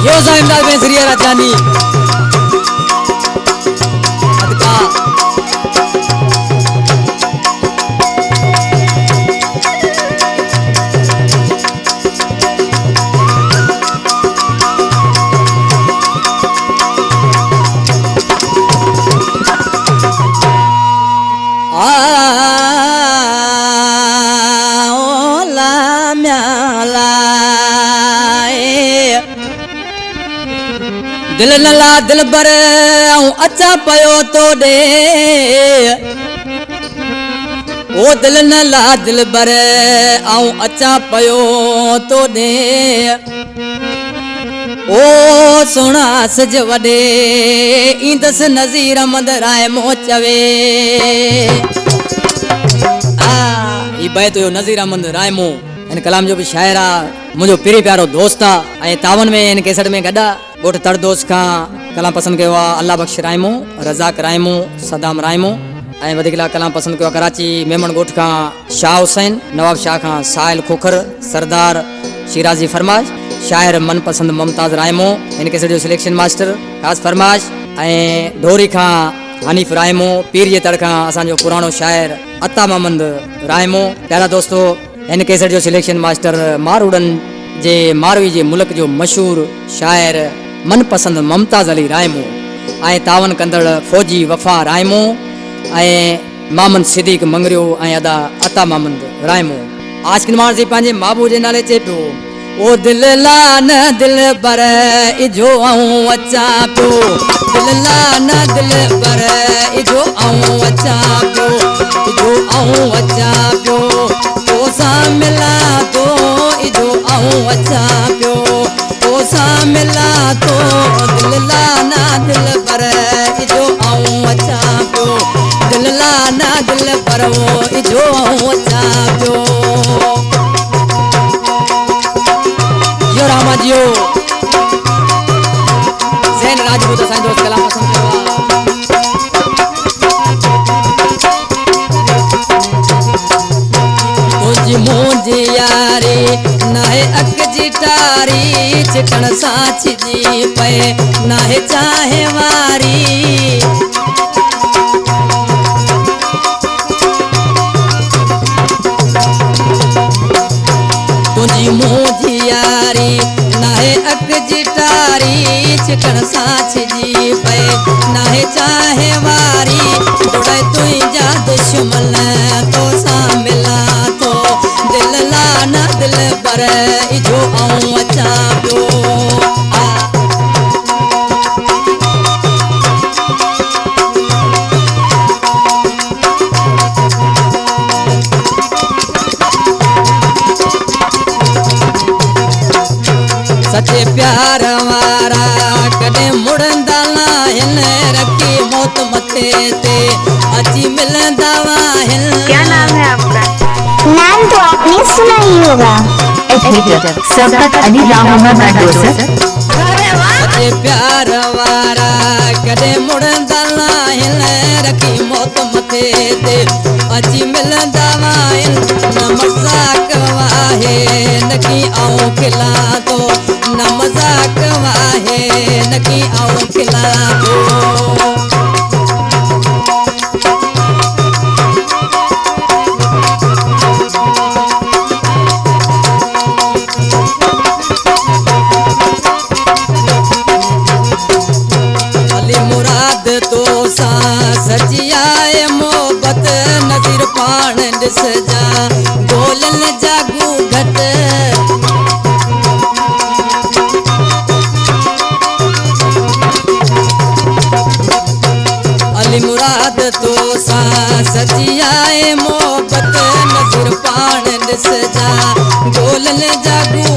यो सा इमदाद में श्री राजानी अदका दिल नला दिल बर अच्छा पयो तो दे ओ दिल नला दिल बर अच्छा पयो तो दे ओ सोना सज वडे इंदस नज़ीर मंदर आए मोचवे ई बैत यो नज़ीर मंदर आए मो इन कलाम जो भी शायर आ मुझो पिरी प्यारो दोस्त आ ऐं तावन में इन केसट में गड्डा गोठ तरदोस का कलाम पसंद कयो आ अल्लाह बख्श रायमो रज़ाक रायमो सदाम रायमो ऐं वधीक कलाम पसंद कयो कराची मेमन गोठ का शाह हुसैन नवाब शाह का साहिल खोखर सरदार शिराजी फरमाश शायर मनपसंद मुमताज रायमो इन केसट जो सिलेक्शन मास्टर खास फरमाश ऐं ढोरी का हनीफ रायमो पीर जे तड़ का असांजो पुराणो शायर अता महमद रायमो प्यारा दोस्तो इन केसट जो सिलेक्शन मास्टर मारूडन जे मारवी जे मुल्क जो मशहूर शायर मनपसंद मुमताज अली रायमो ऐं तावन कंदड़ फौजी वफा रायमो ऐं मामन सिद्दीक मंगरियो ऐं अदा अता महमद रायमो आशिकिन माण्हू जी पंहिंजे महबूब जे नाले चए पियो ओ दिल लान दिल बर इजो आऊं अचा पियो दिल लान दिल बर इजो आऊं अचा पियो इजो आऊं अचा पियो ओसा मिला तो इजो आऊं अचा पियो ओसा मिला तो दिल लाना दिल बर इजो आऊं अचा पियो दिल लाना दिल बर इजो आऊं अचा पियो यो रामा जियो ज़ैन राजपूत असांजो दोस्त कलाम पसंद कयो तुझी मुंहिंजी यारी नाहे अक जी टारी चिकन साच जी पे नाहे चाहे वारी तुझी मुंहिंजी यारी नाहे अक जी टारी चिकन साच जी पे नाहे चाहे वारी तुंहिंजा दुश्मन तो सा मिला तो दिल लाना दिल बर इजो आऊं अचा पियो सचे प्यार वारा कॾहिं मुड़ंदा आहिनि रखी मौत मथे ते अची मिलंदा आहिनि क्या नाम है आपका? नाम तो आपने सुना ही होगा। एडिटर सबकत अली राहुमा बडोसर। सचे प्यार वारा कॾहिं मुड़ंदा आहिनि रखी मौत मथे ते अची मिलंदा आहिनि न मज़ाक वाहे न की आऊं खिला तो न मज़ाक वाहे न की आऊं खिला तो अली मुराद तो सा सचियाए मोहब्बत नज़ीर पाण ॾिस जा गोलन जागू घट अली मुराद तो सा सचियाए मोहब्बत नज़ीर पाण ॾिस जा गोलन जागू